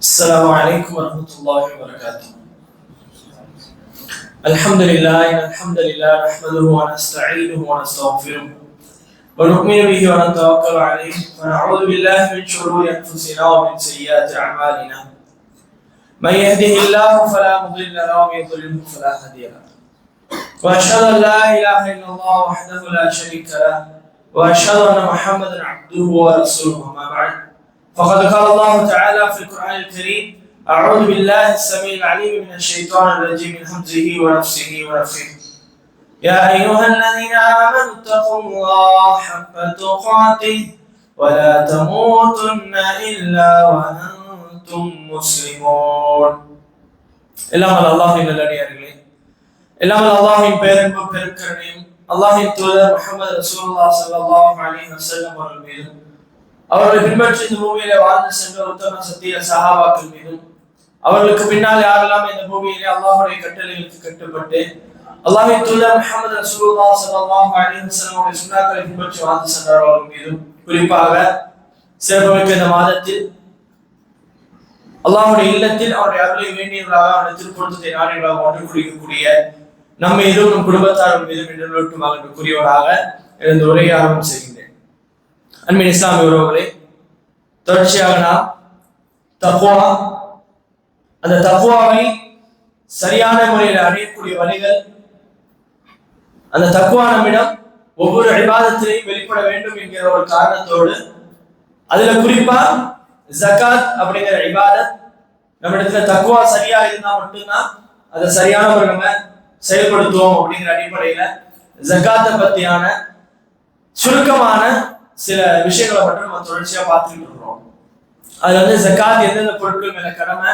السلام عليكم ورحمة الله وبركاته. الحمد لله نحمده ونستعينه ونستغفره ونؤمن به ونتوكل عليه ونعوذ بالله من شرور أنفسنا ومن سيئات أعمالنا. من يهده الله فلا مضل له ومن يضلل فلا هادي له. وأشهد أن لا إله إلا الله وحده لا شريك له وأشهد أن محمدا عبده ورسوله. أما بعد فقد قال الله تعالى في القرآن الكريم: أعوذ بالله السميع العليم من الشيطان الرجيم من همزه ونفسه ونفخه. يا أيها الذين آمنوا اتقوا الله حق تقاته ولا تموتن إلا وأنتم مسلمون. எல்லாம் அல்லாஹ்வின் நல்லடியார்களே, எல்லாம் அல்லாஹ்வின் பேரன்பும் பெருக்கருணையும் அல்லாஹ்வின் தூதர் முஹம்மது ரசூலுல்லாஹ் ஸல்லல்லாஹு அலைஹி வஸல்லம் அவர்கள் மீதும் அவர்களை பின்பற்றி இந்த பூமியிலே வாழ்ந்து சென்ற உத்தம சத்திய சஹாபாக்கள் மீதும் அவர்களுக்கு பின்னால் யாரெல்லாம் இந்த பூமியிலே அல்லாஹ்வுடைய கட்டளைகளுக்கு கட்டுப்பட்டு அல்லாஹ்வின் தூதர் முஹம்மது ரசூலுல்லாஹ் ஸல்லல்லாஹு அலைஹி வஸல்லம் அவருடைய சுன்னத்களை பின்பற்றி வாழ்ந்து சென்றவர்கள் மீதும் குறிப்பாக சிறப்புமிக்க இந்த மாதத்தில் அல்லாஹ்வுடைய இல்லத்தில் அவருடைய அருளை வேண்டியவர்களாக அவருடைய திருப்பொருத்தத்தை நாடியவர்களாக ஒன்று குடிக்கக்கூடிய நம்ம மீதும் நம் குடும்பத்தார்கள் மீதும் நின்றொட்டுமாக கூறியவராக இந்த உரையை ஆரம்பம் செய்கின்றேன். அன்பின் இஸ்லாமிய உறவுகளே, தொடர்ச்சியாக நாம் தக்வா, அந்த தக்வாவை சரியான முறையில் அடையக்கூடிய வழிகள், அந்த தக்வா நம்மிடம் ஒவ்வொரு இபாதத்திலையும் வெளிப்பட வேண்டும் என்கிற ஒரு காரணத்தோடு அதுல குறிப்பா ஜகாத் அப்படிங்கிற இபாதத் நம்மிடத்துல தக்வா சரியா இருந்தா மட்டும்தான் அதை சரியான முறை நம்ம செயல்படுத்துவோம் அப்படிங்கிற அடிப்படையில ஜகாத்தை பத்தியான சுருக்கமான சில விஷயங்களை மட்டும் நம்ம தொடர்ச்சியா பார்த்துட்டு இருக்கிறோம். அதுல வந்து ஜகாத் எந்தெந்த பொருட்கள் மேல கடமை,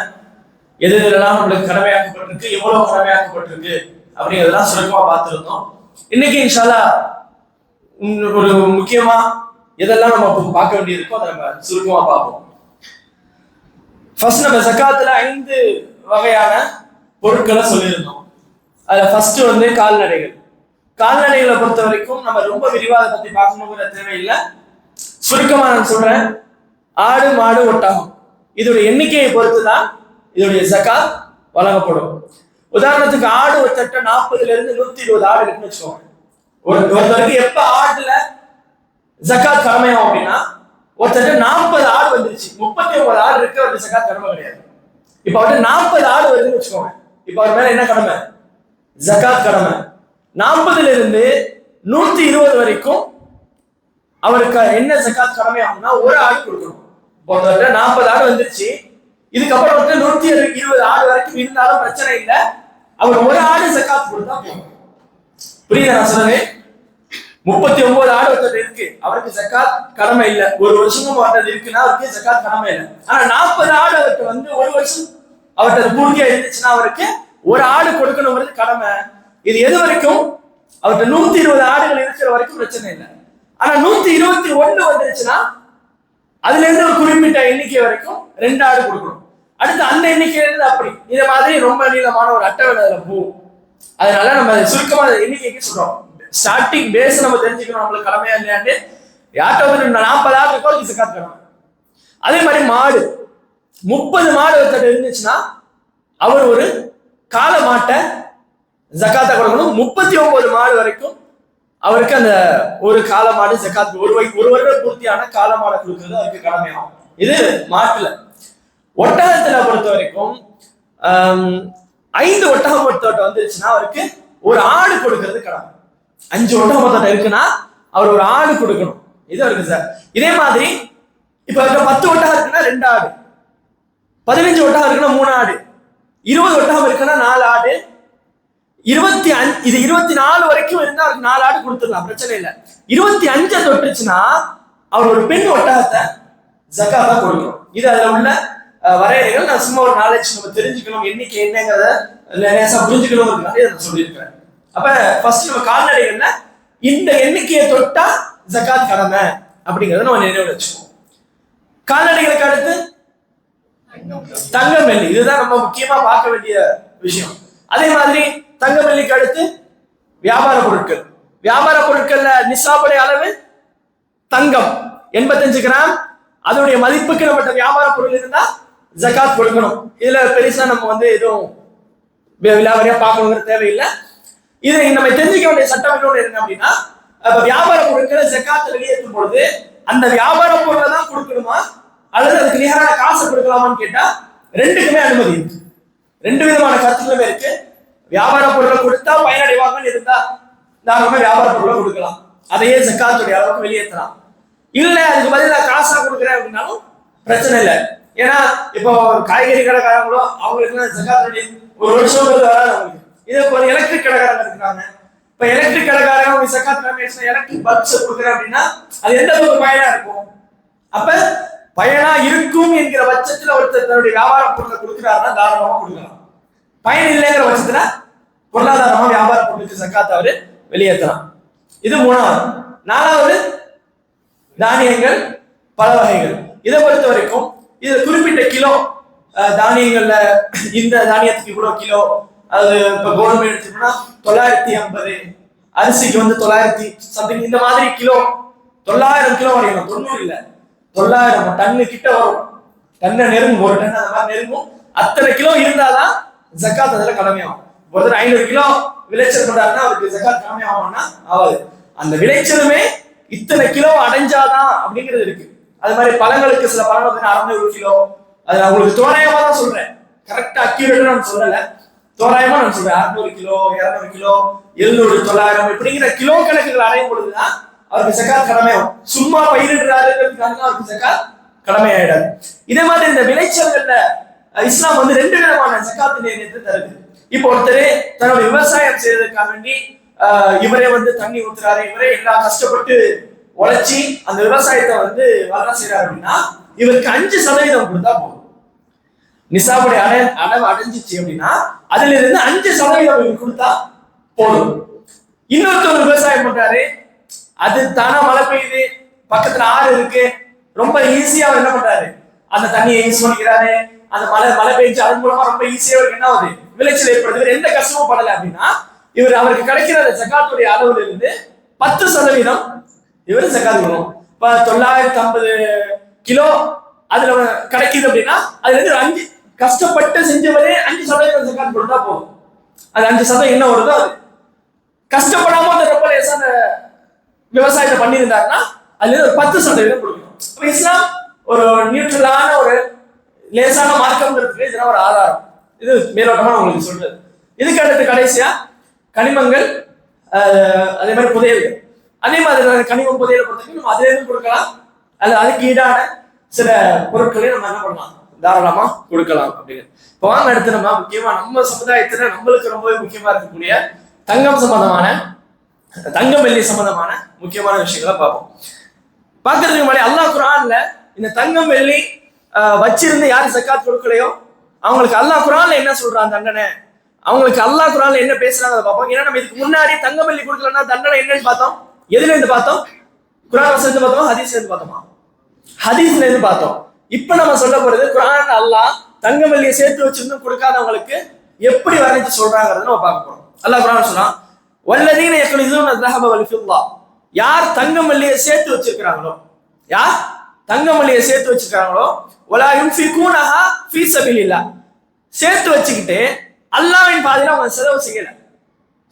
எது எதெல்லாம் நம்மளுக்கு கடமையாக்கப்பட்டிருக்கு, எவ்வளவு கடமையாக்கப்பட்டிருக்கு அப்படிங்கிறதெல்லாம் சுருக்கமா பார்த்துருந்தோம். இன்னைக்கு இன்ஷா அல்லாஹ் ஒரு முக்கியமா எதெல்லாம் நம்ம பார்க்க வேண்டியிருக்கோ அதை நம்ம சுருக்கமா பார்ப்போம். ஃபர்ஸ்ட் நம்ம ஜகாத்துல 5 வகையான பொருட்களை சொல்லியிருந்தோம். அதுல ஃபர்ஸ்ட் வந்து கால்நடைகள். கால்நடைகளை பொறுத்த வரைக்கும் நம்ம ரொம்ப விரிவாக பத்தி பார்க்கணுங்கிற தேவையில்லை. சுருக்கமா நான் சொல்றேன். ஆடு, மாடு, ஒட்டகம் இதோடைய எண்ணிக்கையை பொறுத்துதான் இதோடைய ஜகாத் வழங்கப்படும். உதாரணத்துக்கு ஆடு ஒருத்தட்ட 40 இருந்து 120 ஆடு இருக்குன்னு வச்சுக்கோங்க. ஒருத்தருக்கு எப்ப ஆடுல ஜகாத் கடமையாகும் அப்படின்னா, ஒருத்தட்ட 40 ஆடு வந்துருச்சு, 39 ஆடு இருக்கு, அவருக்கு ஜகாத் கடமை கிடையாது. இப்ப அவர்கிட்ட 40 ஆடு வருதுன்னு வச்சுக்கோங்க. இப்ப அவர் மேல என்ன கடமை? ஜகாத் கடமை. 40 இருந்து 120 வரைக்கும் அவருக்கு என்ன ஜகாத் கடமை ஆகும்னா, ஒரு ஆடு கொடுக்கணும். இப்போ 40 ஆடு வந்துருச்சு, இதுக்கப்புறம் 120 ஆடு வரைக்கும் இருந்தாலும் பிரச்சனை இல்லை, அவர் ஒரு ஆடு ஜகாத் கொடுத்தா போதும். புரியுதா நான் சொல்றது? 39 ஆடு ஒருத்தர் இருக்கு, அவருக்கு ஜகாத் கடமை இல்லை. ஒரு வருஷமும் அவர்கிட்ட இருக்குன்னா அவருக்கு ஜகாத் கடமை இல்லை. ஆனா 40 ஆடு அவர்கிட்ட வந்து ஒரு வருஷம் அவர்கிட்ட பூர்த்தியா இருந்துச்சுன்னா அவருக்கு ஒரு ஆடு கொடுக்கணுங்கிறது கடமை. இது எது வரைக்கும்? அவர்கிட்ட 120 ஆடுகள் இருக்கிற வரைக்கும் பிரச்சனை இல்லை. ஆனா 121 வந்துருச்சுன்னா அதுல இருந்து ஒரு குறிப்பிட்ட எண்ணிக்கை வரைக்கும் 2 ஆடு கொடுக்கணும். அடுத்து அந்த எண்ணிக்கையில இருந்து அப்படி இந்த மாதிரி ரொம்ப நீளமான ஒரு அட்டவணை அதுல போகும். அதனால நம்ம சுருக்கமா எண்ணிக்கைக்கு சொல்றோம். ஸ்டார்டிங் பேஸ் நம்ம தெரிஞ்சுக்கணும், நம்மளுக்கு கடமையா இல்லையாண்டு. யார்கிட்ட வந்து 40 ஆடு இருக்கோ அதுக்கு ஜகாத் கடமை. அதே மாதிரி மாடு 30 மாடு ஒருத்தர் இருந்துச்சுன்னா அவர் ஒரு காளை மாட்டை ஜகாத்தை கொடுக்கணும். 39 மாடு வரைக்கும் அவருக்கு அந்த ஒரு காளை மாடு ஜகாத், ஒரு வருட பூர்த்தியான காளை மாடை கொடுக்கறது அவருக்கு கடமையாகும். இது மாட்டுல. ஒட்டகத்துல பொறுத்த வரைக்கும் 5 ஒட்டகம் ஒருத்தோட்ட வந்துருச்சுன்னா அவருக்கு ஒரு ஆடு கொடுக்கறது கடமை. 5 ஒட்டகம் ஒருத்தோட்ட இருக்குன்னா அவர் ஒரு ஆடு கொடுக்கணும். இது அவருக்கு சார். இதே மாதிரி இப்ப 10 ஒட்டகம் இருக்குன்னா 2 ஆடு, 15 ஒட்டகம் இருக்குன்னா 3 ஆடு, 20 ஒட்டகம் இருக்குன்னா 4 ஆடு, 24 வரைக்கும் இருந்தா அவருக்கு 4 ஆடு கொடுத்துடலாம், பிரச்சனை இல்லை. 25 தொட்டுச்சுன்னா அவர் ஒரு பெண் ஒட்டகத்தை ஜகாத்தா கொடுக்கணும். இது அதுல உள்ள வரையறைகள். நான் சும்மா ஒரு நாலேஜ் நம்ம தெரிஞ்சுக்கணும், எண்ணிக்கை என்னங்கிறத லேசா புரிஞ்சுக்கணும் நான் சொல்லியிருக்கிறேன். அப்ப ஃபர்ஸ்ட் நம்ம கால்நடைகள்ல இந்த எண்ணிக்கையை தொட்டா ஜகாத் கடமை அப்படிங்கறத நம்ம நினைவு வச்சுக்கோம். கால்நடைகளுக்கு அடுத்து தங்கம், வெள்ளி. இதுதான் நம்ம முக்கியமா பார்க்க வேண்டிய விஷயம். அதே மாதிரி தங்கம், வெள்ளிக்கு அடுத்து வியாபார பொருட்கள். வியாபார பொருட்கள்ல நிசாபுடைய அளவு தங்கம் 85 கிராம், அதனுடைய மதிப்புக்கு நம்மகிட்ட வியாபார பொருள் இருந்தா ஜகாத் கொடுக்கணும். இதுல பெருசா நம்ம வந்து எதுவும் விலாவரியா பார்க்கணுங்கிற தேவையில்லை. இதை நம்ம தெரிஞ்சுக்க வேண்டிய சட்டம் இன்னொன்று என்ன அப்படின்னா, வியாபார பொருட்களை ஜகாத் வெளியேற்றும் பொழுது அந்த வியாபார பொருளை தான் கொடுக்கணுமா அல்லது அதுக்கு நிகரான காசை கொடுக்கலாமான்னு கேட்டா ரெண்டுக்குமே அனுமதி இருக்கு. ரெண்டு விதமான கருத்துக்களுமே இருக்கு. வியாபார பொருளை கொடுத்தா பயனடைவாங்கன்னு இருந்தா தாராளமா வியாபார பொருளை கொடுக்கலாம், அதையே ஜகாத்துடைய அளவுக்கு வெளியேற்றலாம். இல்ல அதுக்கு பதிலாக காசா கொடுக்குறேன் அப்படின்னாலும் பிரச்சனை இல்லை. ஏன்னா இப்போ காய்கறி கடைக்காரங்களோ அவங்களுக்கு ஜகாத்துடைய ஒரு வருஷம் வராது அவங்களுக்கு. இதே ஒரு எலக்ட்ரிக் கடைக்காரங்க இருக்காங்க. இப்ப எலக்ட்ரிக் கடைக்காரங்க ஜகாத் எலக்ட்ரிக் பல்ப்ஸ் கொடுக்குறேன் அப்படின்னா அது எந்த அளவுக்கு பயனா இருக்கும்? அப்ப பயனா இருக்கும் என்கிற பட்சத்துல ஒருத்தர் தன்னுடைய வியாபார பொருளை கொடுக்கிறாருன்னா தாராளமா கொடுக்கலாம். பயன் இல்லைங்கிற பட்சத்துல பொருளாதாரமா வியாபார பொருளுக்கு ஜகாத் அவரு வெளியேற்றலாம். இது மூணாவது. நாலாவது தானியங்கள் பல வகைகள். இதை பொறுத்த வரைக்கும் இது குறிப்பிட்ட கிலோ தானியங்கள்ல இந்த தானியத்துக்கு இவ்வளவு கிலோ, அது இப்ப கோதுமை எடுத்துக்கோன்னா 950, அரிசிக்கு வந்து 900 சம்திங், இந்த மாதிரி கிலோ 900 கிலோ வரைக்கும், 90 இல்ல 900 டன்னு கிட்ட வரும். டன்னை நெருங்கும், ஒரு டன் அந்த மாதிரி நெருங்கும். அத்தனை கிலோ இருந்தாதான் ஜகாத் அதுல கடமையாகும். ஒருத்தர் 500 கிலோ விளைச்சல் பண்றாருன்னா அவருக்கு ஜகாத் கடமையாகும்னா ஆகாது. அந்த விளைச்சலுமே இத்தனை கிலோ அடைஞ்சாதான் அப்படிங்கிறது இருக்கு. அது மாதிரி பழங்களுக்கு சில பழங்கள் 600 கிலோ, அது நான் உங்களுக்கு தோராயமா தான் சொல்றேன், கரெக்டா அக்யூரேட்டா நான் சொல்லல, தோராயமா நான் சொல்றேன். 600 கிலோ 200 கிலோ 700 900 இப்படிங்கிற கிலோ கணக்குகள் அடையும் பொழுதுதான் அவருக்கு ஜகாத் கடமையாகும். சும்மா பயிரிடுறாருங்கிறதுக்காக அவருக்கு ஜகாத் கடமையாயிடாது. இதே மாதிரி இந்த விளைச்சல்கள்ல இஸ்லாம் வந்து ரெண்டு விதமான ஜகாத் நிர்ணயத்தை தருது. இப்போ ஒருத்தர் தன்னுடைய விவசாயம் செய்யறதுக்காக வேண்டி இவரே வந்து தண்ணி ஊத்துறாரு, இவரே எல்லா கஷ்டப்பட்டு உழைச்சி அந்த விவசாயத்தை வந்து வளர செய்யறாரு அப்படின்னா இவருக்கு 5% கொடுத்தா போதும். நிசாபுடைய அளவு அடைஞ்சிச்சு அப்படின்னா அதுல இருந்து 5% கொடுத்தா போதும். இன்னொருத்தர் விவசாயம் பண்றாரு, அது தானா மழை பெய்யுது, பக்கத்துல ஆறு இருக்கு, ரொம்ப ஈஸியா என்ன பண்றாரு, அந்த தண்ணியை யூஸ் பண்ணிக்கிறாரு, அந்த மழை பெய்ஞ்சு அதன் மூலமா ரொம்ப ஈஸியா என்ன ஆகுது, விளைச்சல் ஏற்படுது, எந்த கஷ்டமும் படல அப்படின்னா இவர் அவருக்கு கிடைக்கிற ஜகாத்துடைய அளவுல இருந்து 10% இவர் ஜகாத் கொடுக்கணும். இப்ப 950 கிலோ அதுல கிடைக்குது அப்படின்னா அதுல இருந்து 5 கஷ்டப்பட்டு செஞ்சவரே 5% ஜகாத் கொடுத்தா போதும். அது 5% என்ன வருதோ அது. கஷ்டப்படாம அந்த ரொம்ப லேசான விவசாயத்தை பண்ணியிருந்தாருன்னா அதுல இருந்து ஒரு 10% கொடுக்கணும். இப்ப இஸ்லாம் ஒரு நியூட்ரலான ஒரு லேசான மார்க்கம்ங்கிறதுக்கு இதெல்லாம் ஒரு ஆதாரம். இது மேலோட்டமா உங்களுக்கு சொல்றது. இதுக்கு அடுத்து கடைசியா கனிமங்கள், அதே மாதிரி புதையல்கள். அதே மாதிரி கனிமம் புதையலை பொறுத்தவரைக்கும் நம்ம அதுல இருந்து கொடுக்கலாம், அல்லது அதுக்கு ஈடான சில பொருட்களையும் நம்ம என்ன பண்ணலாம், தாராளமா கொடுக்கலாம் அப்படின்னு. இப்போ வாங்க அடுத்து நம்ம முக்கியமா நம்ம சமுதாயத்துல நம்மளுக்கு ரொம்பவே முக்கியமா இருக்கக்கூடிய தங்கம் வெள்ளி சம்பந்தமான முக்கியமான விஷயங்களை பார்ப்போம். பார்க்கறதுக்கு முன்னாடி அல்லாஹ் குர்ஆன்ல இந்த தங்கம் வெள்ளி வச்சிருந்து யாரு ஜகாத் கொடுக்கலையோ அவங்களுக்கு அல்லாஹ் குர்ஆன்ல என்ன சொல்றான் தண்டனை, அவங்களுக்கு அல்லாஹ் குர்ஆன்ல என்ன பேசுறாங்க அதை பார்ப்போம். ஏன்னா நம்ம இதுக்கு முன்னாடி தங்கம் வெள்ளி கொடுக்கலன்னா தண்டனை என்னன்னு பார்த்தோம். எதுல இருந்து பார்த்தோம்? குர்ஆன் வசனத்தை பார்த்தோமா, ஹதீஸ்ல இருந்து பார்த்தோமா? ஹதீஸ்ல இருந்து பார்த்தோம். இப்ப நம்ம சொல்ல போறது குர்ஆன் அல்லாஹ் தங்கம் வெள்ளியை சேர்த்து வச்சிருந்தும் கொடுக்காதவங்களுக்கு எப்படி வர்ணிச்சு சொல்றாங்கிறத நம்ம பார்க்க போறோம். அல்லாஹ் குர்ஆன் சொன்னான், வல்லதீன யக்னிஸூன ذهب والفضة, யார் தங்கம் வெள்ளியை சேர்த்து வச்சிருக்காங்களோ, யார் தங்கம் வெள்ளியை சேர்த்து வச்சிருக்காங்களோ, வலா யுன்ஃபிகூனஹா ஃபீ சபீலில்லாஹ், சேர்த்து வச்சுக்கிட்டு அல்லாஹ்வின் பாதையில அவங்க செலவு செய்யல.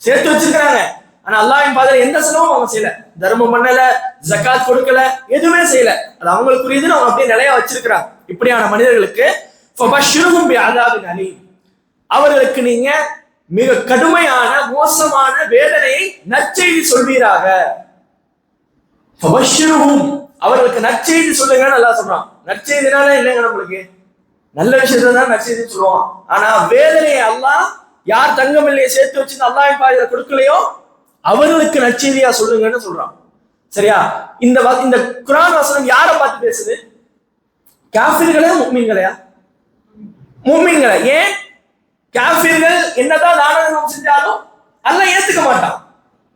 சேர்த்து வச்சிருக்காங்க ஆனா அல்லாஹ்வின் பாதையில எந்த செலவும் அவங்க செய்யல, தர்மம் பண்ணல, ஜகாத் கொடுக்கல, எதுவுமே செய்யல, அது அவங்களுக்குரியதுன்னு அவங்க அப்படியே நிலையா வச்சிருக்கிறாங்க. இப்படியான மனிதர்களுக்கு ஃபபஷ்ஷிருஹும் பிஅஸாபின் அலீம், அவர்களுக்கு நீங்க மிக கடுமையான மோசமான வேதனையை நற்செய்தி சொல்வீராக. ஃபபஷ்ஷிருஹும், அவர்களுக்கு நற்செய்தி சொல்லுங்கன்னு அல்லாஹ் சொல்றான். நற்செய்தினால இல்லைங்க, நம்மளுக்கு நல்ல விஷயத்தை தான் நற்செய்தி சொல்லுவான். ஆனா வேதனையை அல்லாஹ் யார் தங்கம் வெள்ளியை சேர்த்து வச்சு அல்லாஹ்வின் பாதையில கொடுக்கலையோ அவர்களுக்கு நற்செய்தியா சொல்லுங்கன்னு சொல்றான். சரியா? இந்த குர்ஆன் வசனம் யாரை பார்த்து பேசுது? காஃபிர்களையா முஃமின்களையா? முஃமின்களை. ஏன்? காஃபிர்கள் என்னதான் தான தர்மம் செஞ்சாலும் அல்லாஹ் ஏத்துக்க மாட்டான்.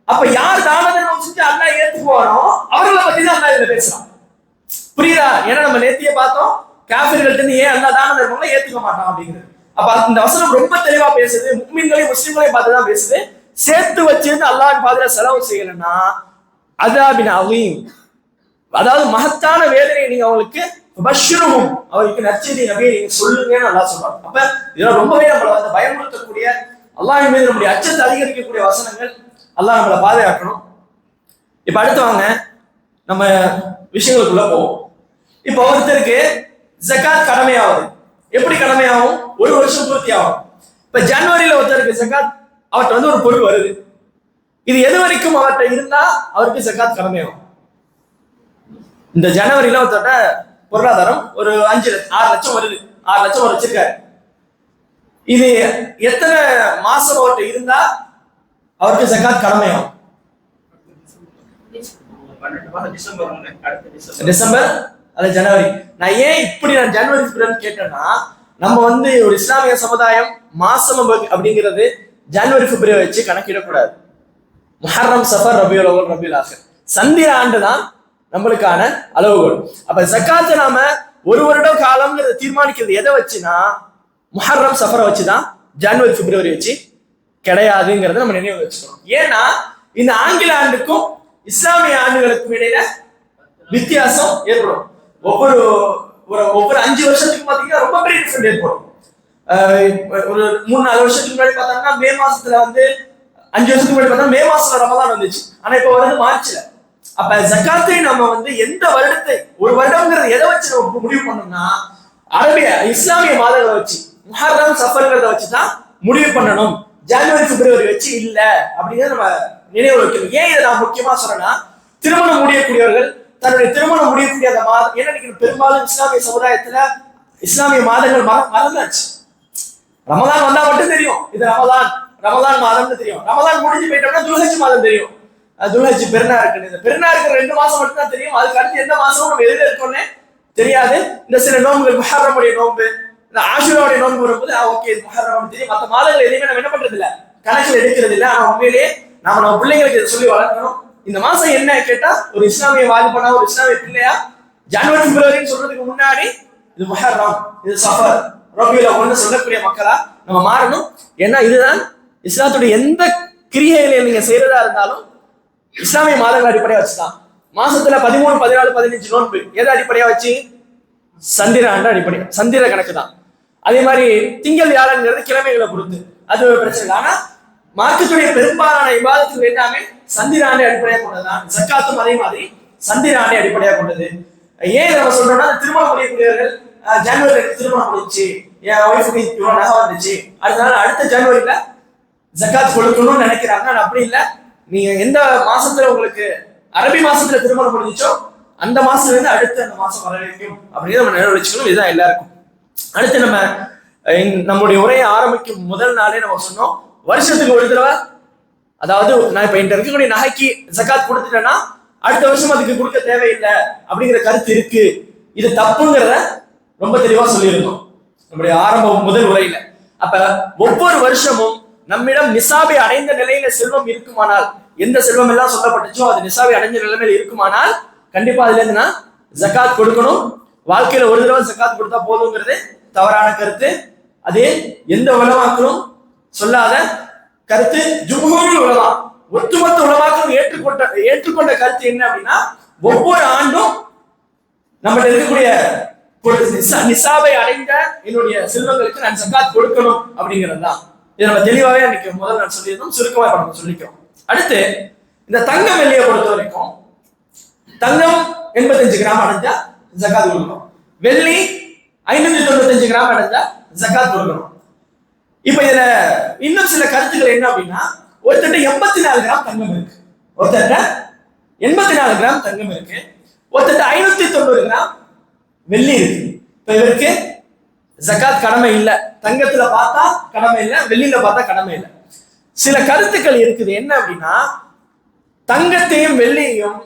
அப்ப யார் தான தர்மம் செஞ்சு அல்லாஹ் ஏத்துக்குவானோ அவர்களை பத்தி தான் அல்லாஹ் இதுல பேசுறான். புரியுதா? ஏன்னா நம்ம நேத்தியே பார்த்தோம், காஃபிர்கள்ட்ட இருந்து ஏன் அல்லாஹ் தான தர்மங்களை ஏத்துக்க மாட்டான் அப்படிங்கிறது. அப்ப இந்த வசனம் ரொம்ப தெளிவா பேசுது, முஃமின்களையும் முஸ்லிம்களையும் பார்த்து தான் பேசுது. சேர்த்து வச்சிருந்து அல்லாஹ்வின் பாதையில செலவு செய்யலன்னா அஸாபின் அலீம், அதாவது மகத்தான வேதனையை நீங்க அவங்களுக்கு பஷ்ருஹும், அவருக்கு நற்செய்தி நபியை நீங்க சொல்லுங்கன்னு அல்லாஹ் சொல்றாங்க. அப்ப இதெல்லாம் ரொம்பவே நம்மளை வந்து பயமுறுத்தக்கூடிய, அல்லாஹ்வின் மீது நம்முடைய அச்சத்தை அதிகரிக்கக்கூடிய வசனங்கள். அல்லாஹ் நம்மளை பாதுகாக்கணும். இப்ப அடுத்து வாங்க நம்ம விஷயங்களுக்குள்ள போவோம். இப்ப ஒருத்தருக்கு ஜகாத் கடமையாகுது. எப்படி கடமையாகும்? ஒரு வருஷம் பூர்த்தி ஆகும். இப்ப ஜனவரியில ஒருத்தருக்கு ஜகாத் அவர்கிட்ட வந்து ஒரு பொருள் வருது. இது எது வரைக்கும் அவர்கிட்ட இருந்தா அவருக்கு ஜகாத் கடமையாகும்? இந்த ஜனவரியில ஒருத்தட்ட பொருளாதாரம் ஒரு 6 லட்சம் வருது, 6 லட்சம் அவர் வச்சிருக்காரு. இது எத்தனை மாசம் அவர்கிட்ட இருந்தா அவருக்கு ஜகாத் கடமையாகும்? டிசம்பர் அல்ல ஜனவரி. நான் ஏன் இப்படி ஜனவரி பிப்ரவரி கேட்டேன்னா, நம்ம வந்து ஒரு இஸ்லாமிய சமுதாயம் மாசம் அப்படிங்கிறது ஜனவரி பிப்ரவரி வச்சு கணக்கிடக்கூடாது. முஹர்ரம், சஃபர், ரபியுல் அவ்வல், ரபியுல் ஆகிர் சந்திர ஆண்டு தான் நம்மளுக்கான அளவுகோல். அப்ப ஜக்காத்தை நாம ஒரு வருடம் காலம்ங்கிறத தீர்மானிக்கிறது எதை வச்சுன்னா, முஹர்ரம் சஃபரை வச்சுதான், ஜனவரி பிப்ரவரி வச்சு கிடையாதுங்கிறத நம்ம நினைவு வச்சுக்கணும். ஏன்னா இந்த ஆங்கில ஆண்டுக்கும் இஸ்லாமிய ஆண்டுகளுக்கும் இடையில வித்தியாசம் ஏற்படும். ஒவ்வொரு 5 வருஷத்துக்கு பாத்தீங்கன்னா ரொம்ப பெரிய டிஃபரெண்ட் ஏற்படும். ஒரு 3-4 வருஷத்துக்கு முன்னாடி பார்த்தோம்னா மே மாசத்துல வந்து 5 வருஷத்துக்கு முன்னாடி பார்த்தா மே மாசத்துல ரமலான் வந்துச்சு. ஆனா இப்ப வருது மார்ச்ல. அப்ப ஜக்காத்தை நம்ம வந்து எந்த வருடத்தை, ஒரு வருடம்ங்கிறது எதை வச்சு நம்ம முடிவு பண்ணோம்னா, அரபிய இஸ்லாமிய மாதங்களை வச்சு, முஹர்ரம் சஃபர்ங்கிறத வச்சுதான் முடிவு பண்ணணும். ஜனவரி பிப்ரவரி வச்சு இல்ல அப்படிங்கிறத நம்ம நினைவு வைக்கணும். ஏன் இதை நான் முக்கியமா சொல்றேன்னா, திருமணம் முடியக்கூடியவர்கள் தன்னுடைய திருமணம் முடியக்கூடிய அந்த மாதம், ஏன்னா பெரும்பாலும் இஸ்லாமிய சமுதாயத்துல இஸ்லாமிய மாதங்கள் மறந்தாச்சு. ரமலான் வந்தா மட்டும் தெரியும் இது ரமலான் மாதம்னு தெரியும். ரமலான் முடிஞ்சு போயிட்டோம்னா துல்ஹஜ் மாதம் தெரியும். துல்ஹஜ் பெருநா இருக்கு. இந்த பெருநா இருக்கிற 2 மாசம் மட்டும் தான் தெரியும். அதுக்கு அடுத்து எந்த மாசமும் நம்ம எதிர இருக்கோன்னே தெரியாது. இந்த சில நோன்புகள், முஹர்ரமுடைய நோன்பு, இந்த ஆஷுராவுடைய நோன்பு வரும்போது ஓகே முஹர்ரம் தெரியும். மற்ற மாதங்கள் எதையுமே நம்ம என்ன பண்றது இல்ல, கணக்கில் எடுக்கிறது இல்லை. ஆனா உண்மையிலேயே நம்ம பிள்ளைங்களுக்கு இதை சொல்லி வளர்க்கணும். இந்த மாசம் என்ன கேட்டா, ஒரு இஸ்லாமிய வாலிபனா, ஒரு இஸ்லாமிய பிள்ளையா, ஜனவரி பிப்ரவரின்னு சொல்றதுக்கு முன்னாடி இது முஹர்ரம், இது சஃபர், ரபியுல் அவ்வல்னு சொல்லக்கூடிய மக்களா நம்ம மாறணும். ஏன்னா இதுதான் இஸ்லாத்துடைய எந்த கிரியைகளை நீங்க செய்யறதா இருந்தாலும் இஸ்லாமிய மாதங்கள் அடிப்படையா வச்சுதான். மாசத்துல 13, 14, 15 நோன்பு எதை அடிப்படையா வச்சு? சந்திர ஆண்டு அடிப்படை, சந்திர கணக்கு தான். அதே மாதிரி திங்கள் வியாழன்ங்கிறது கிழமைகளை பொறுத்து, அது பிரச்சனை இல்லை. ஆனா மார்க்கத்துடைய பெரும்பாலான இபாதத்துகள் எல்லாமே சந்திர ஆண்டை அடிப்படையாக கொண்டதுதான். ஜக்காத்தும் அதே மாதிரி சந்திர ஆண்டை அடிப்படையாக கொண்டது. ஏன் நம்ம சொல்றோம்னா, திருமணம் முடியக்கூடியவர்கள் ஜனவரி திருமணம் முடிச்சு, என் ஒய்ஃபுக்கு இவ்வளவு நகை வந்துச்சு, அதனால அடுத்த ஜனவரியில ஜக்காத் கொடுக்கணும்னு நினைக்கிறாங்க. அப்படி இல்லை. நீங்க எந்த மாசத்துல உங்களுக்கு அரபி மாசத்துல திருமணம் முடிஞ்சிச்சோ அந்த மாசத்துல இருந்து அடுத்து அந்த மாசம் வர வரைக்கும் அப்படின்னு நம்ம நினைவு வச்சுக்கணும். இதுதான் எல்லாருக்கும். அடுத்து நம்முடைய உரையை ஆரம்பிக்கும் முதல் நாளே நம்ம சொன்னோம், வருஷத்துக்கு ஒரு தடவை, அதாவது நான் இப்ப என்கிட்ட இருக்கக்கூடிய நகைக்கு ஜக்காத் கொடுத்துட்டேன்னா அடுத்த வருஷம் அதுக்கு கொடுக்க தேவையில்லை அப்படிங்கிற கருத்து இருக்கு. இது தப்புங்கிறத ரொம்ப தெளிவா சொல்லியிருந்தோம் நம்முடைய முதல் உரையில. அப்ப ஒவ்வொரு வருஷமும் நம்மிடம் நிசாபை அடைந்த நிலையில செல்வம் இருக்குமானால், எந்த செல்வம் எல்லாம் சொல்லப்பட்டுச்சோ அது நிசாபை அடைஞ்ச நிலைமையில இருக்குமானால் கண்டிப்பா அதுல இருந்து நான் ஜக்காத் கொடுக்கணும். வாழ்க்கையில ஒரு தடவை ஜக்காத் கொடுத்தா போதுங்கிறது தவறான கருத்து. அதே எந்த உலமாக்களும் சொல்லாத கருத்து. ஜும்ஹூருல் உலமா, ஒட்டுமொத்த உலமாக்களும் ஏற்றுக்கொண்ட கருத்து என்ன அப்படின்னா, ஒவ்வொரு ஆண்டும் நம்ம இருக்கக்கூடிய நிசாபை அடைந்த என்னுடைய செல்வங்களுக்கு நான் ஜக்காத் கொடுக்கணும் அப்படிங்கிறது தான். இதை நம்ம தெளிவாகவே அன்னைக்கு முதல் நான் சொல்லியிருந்தோம், சுருக்கமாக இப்ப நம்ம சொல்லிக்கிறோம். அடுத்து இந்த தங்கம் வெள்ளியை பொறுத்த வரைக்கும், தங்கம் 85 கிராம் அடைஞ்சா ஜக்காத் கொடுக்கணும், வெள்ளி 595 கிராம் அடைஞ்சா ஜக்காத் கொடுக்கணும். இப்ப இதுல இன்னும் சில கருத்துக்கள் என்ன அப்படின்னா, ஒருத்தட்ட 84 கிராம் தங்கம் இருக்கு, ஒருத்தட்ட 84 கிராம் தங்கம் இருக்கு, ஒருத்தட்ட 590 கிராம் வெள்ளி இருக்கு. இப்ப இவருக்கு ஜக்காத் கடமை இல்லை. தங்கத்துல பார்த்தா கடமை இல்லை, வெள்ளியில பார்த்தா கடமை இல்லை. சில கருத்துக்கள் இருக்குது. என்ன அப்படின்னா, தங்கத்தையும் வெள்ளியையும்